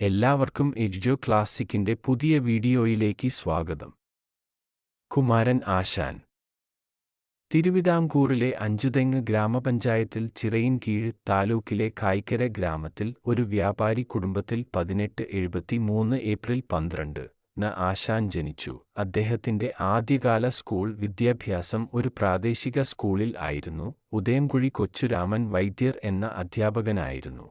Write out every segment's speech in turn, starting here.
എല്ലാവർക്കും എഡ്ജോ ക്ലാസിക്കിന്റെ പുതിയ വീഡിയോയിലേക്ക് സ്വാഗതം. കുമാരൻ ആശാൻ തിരുവിതാംകൂറിലെ അഞ്ചുതെങ്ങ് ഗ്രാമപഞ്ചായത്തിൽ ചിറയിൻകീഴ് താലൂക്കിലെ കായ്ക്കര ഗ്രാമത്തിൽ ഒരു വ്യാപാരി കുടുംബത്തിൽ 1873 ഏപ്രിൽ 12-ന് ആശാൻ ജനിച്ചു. അദ്ദേഹത്തിന്റെ ആദ്യകാല സ്കൂൾ വിദ്യാഭ്യാസം ഒരു പ്രാദേശിക സ്കൂളിൽ ആയിരുന്നു. ഉദയംകുഴി കൊച്ചുരാമൻ വൈദ്യർ എന്ന അധ്യാപകനായിരുന്നു.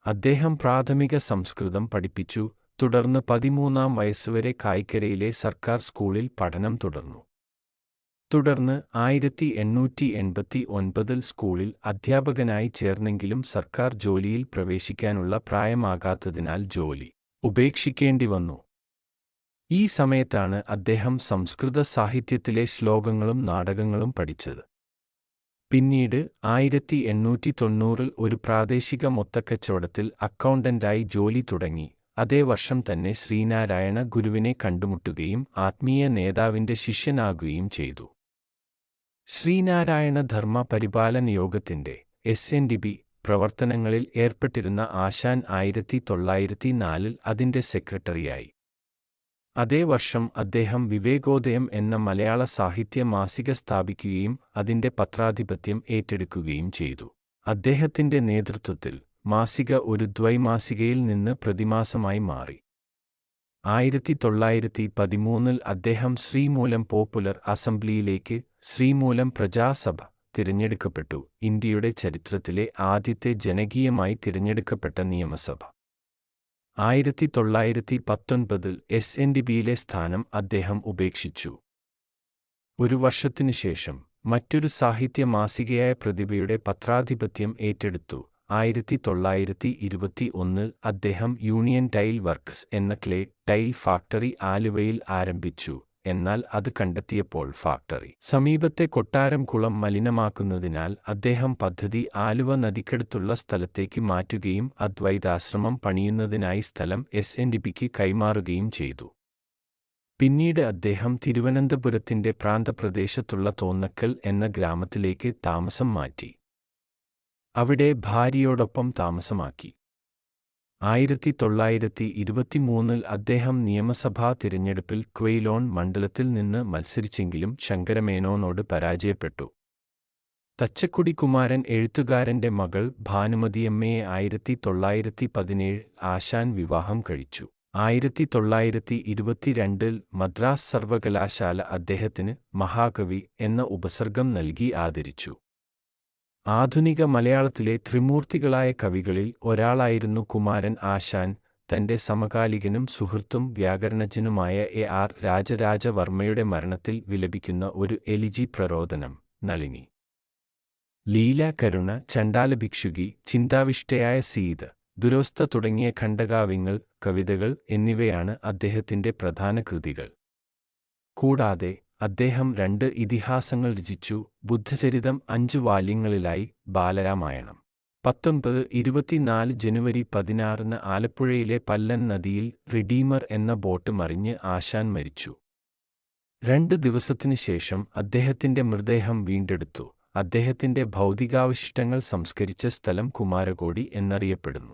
അദ്ദേഹം പ്രാഥമിക സംസ്കൃതം പഠിപ്പിച്ചു. തുടർന്ന് 13-ാം വയസ്സുവരെ കായ്ക്കരയിലെ സർക്കാർ സ്കൂളിൽ പഠനം തുടർന്നു. തുടർന്ന് 1889-ൽ സ്കൂളിൽ അധ്യാപകനായി ചേർന്നെങ്കിലും സർക്കാർ ജോലിയിൽ പ്രവേശിക്കാനുള്ള പ്രായമാകാത്തതിനാൽ ജോലി ഉപേക്ഷിക്കേണ്ടി വന്നു. ഈ സമയത്താണ് അദ്ദേഹം സംസ്കൃത സാഹിത്യത്തിലെ ശ്ലോകങ്ങളും നാടകങ്ങളും പഠിച്ചത്. പിന്നീട് 1890-ൽ ഒരു പ്രാദേശിക മൊത്തക്കച്ചവടത്തിൽ അക്കൗണ്ടന്റായി ജോലി തുടങ്ങി. അതേ വർഷം തന്നെ ശ്രീനാരായണ ഗുരുവിനെ കണ്ടുമുട്ടുകയും ആത്മീയ നേതാവിന്റെ ശിഷ്യനാകുകയും ചെയ്തു. ശ്രീനാരായണ ധർമ്മ പരിപാലന യോഗത്തിന്റെ SNDP പ്രവർത്തനങ്ങളിൽ ഏർപ്പെട്ടിരുന്ന ആശാൻ 1904-ൽ അതിന്റെ സെക്രട്ടറിയായി. അതേ വർഷം അദ്ദേഹം വിവേകോദയം എന്ന മലയാള സാഹിത്യ മാസിക സ്ഥാപിക്കുകയും അതിന്റെ പത്രാധിപത്യം ഏറ്റെടുക്കുകയും ചെയ്തു. അദ്ദേഹത്തിന്റെ നേതൃത്വത്തിൽ മാസിക ഒരു ദ്വൈമാസികയിൽ നിന്ന് പ്രതിമാസമായി മാറി. 1913-ൽ അദ്ദേഹം ശ്രീമൂലം പോപ്പുലർ അസംബ്ലിയിലേക്ക് ശ്രീമൂലം പ്രജാസഭ തിരഞ്ഞെടുക്കപ്പെട്ടു. ഇന്ത്യയുടെ ചരിത്രത്തിലെ ആദ്യത്തെ ജനകീയമായി തിരഞ്ഞെടുക്കപ്പെട്ട നിയമസഭ. 1919-ൽ SNDPയിലെ സ്ഥാനം അദ്ദേഹം ഉപേക്ഷിച്ചു. ഒരു വർഷത്തിനുശേഷം മറ്റൊരു സാഹിത്യ മാസികയായ പ്രതിഭയുടെ പത്രാധിപത്യം ഏറ്റെടുത്തു. 1921-ൽ അദ്ദേഹം യൂണിയൻ ടൈൽ വർക്ക്സ് എന്ന ക്ലേ ടൈൽ ഫാക്ടറി ആലുവയിൽ ആരംഭിച്ചു. എന്നാൽ അത് കണ്ടെത്തിയപ്പോൾ ഫാക്ടറി സമീപത്തെ കൊട്ടാരം കുളം മലിനമാക്കുന്നതിനാൽ അദ്ദേഹം പദ്ധതി ആലുവ നദിക്കടുത്തുള്ള സ്ഥലത്തേക്ക് മാറ്റുകയും അദ്വൈതാശ്രമം പണിയുന്നതിനായി സ്ഥലം SNDPക്ക് കൈമാറുകയും ചെയ്തു. പിന്നീട് അദ്ദേഹം തിരുവനന്തപുരത്തിന്റെ പ്രാന്തപ്രദേശത്തുള്ള തോന്നക്കൽ എന്ന ഗ്രാമത്തിലേക്ക് താമസം മാറ്റി. അവിടെ ഭാര്യയോടൊപ്പം താമസമാക്കി. 1923-ൽ അദ്ദേഹം നിയമസഭാ തിരഞ്ഞെടുപ്പിൽ ക്വെയ്ലോൺ മണ്ഡലത്തിൽ നിന്ന് മത്സരിച്ചെങ്കിലും ശങ്കരമേനോനോട് പരാജയപ്പെട്ടു. തച്ചക്കുടി കുമാരൻ എഴുത്തുകാരന്റെ മകൾ ഭാനുമതിയമ്മയെ 1917 ആശാൻ വിവാഹം കഴിച്ചു. 1922-ൽ മദ്രാസ് സർവകലാശാല അദ്ദേഹത്തിന് മഹാകവി എന്ന ഉപസർഗം നൽകി ആദരിച്ചു. ആധുനിക മലയാളത്തിലെ ത്രിമൂർത്തികളായ കവികളിൽ ഒരാളായിരുന്നു കുമാരൻ ആശാൻ. തന്റെ സമകാലികനും സുഹൃത്തും വ്യാകരണജ്ഞനുമായ AR രാജരാജവർമ്മയുടെ മരണത്തിൽ വിലപിക്കുന്ന ഒരു എലിജി പ്രരോദനം, നളിനി, ലീല കരുണ, ചണ്ഡാലഭിക്ഷുകി, ചിന്താവിഷ്ടയായ സീത, ദുരോസ്ത തുടങ്ങിയ ഖണ്ഡകാവ്യങ്ങൾ, കവിതകൾ എന്നിവയാണ് അദ്ദേഹത്തിന്റെ പ്രധാന കൃതികൾ. കൂടാതെ അദ്ദേഹം 2 ഇതിഹാസങ്ങൾ രചിച്ചു. ബുദ്ധചരിതം 5 വാല്യങ്ങളിലായി, ബാലരാമായണം. 1924 ജനുവരി 16-ന് ആലപ്പുഴയിലെ പല്ലൻ നദിയിൽ റിഡീമർ എന്ന ബോട്ട് മറിഞ്ഞ് ആശാൻ മരിച്ചു. 2 ദിവസത്തിനു ശേഷം അദ്ദേഹത്തിന്റെ മൃതദേഹം വീണ്ടെടുത്തു. അദ്ദേഹത്തിന്റെ ഭൗതികാവശിഷ്ടങ്ങൾ സംസ്കരിച്ച സ്ഥലം കുമാരകോടി എന്നറിയപ്പെടുന്നു.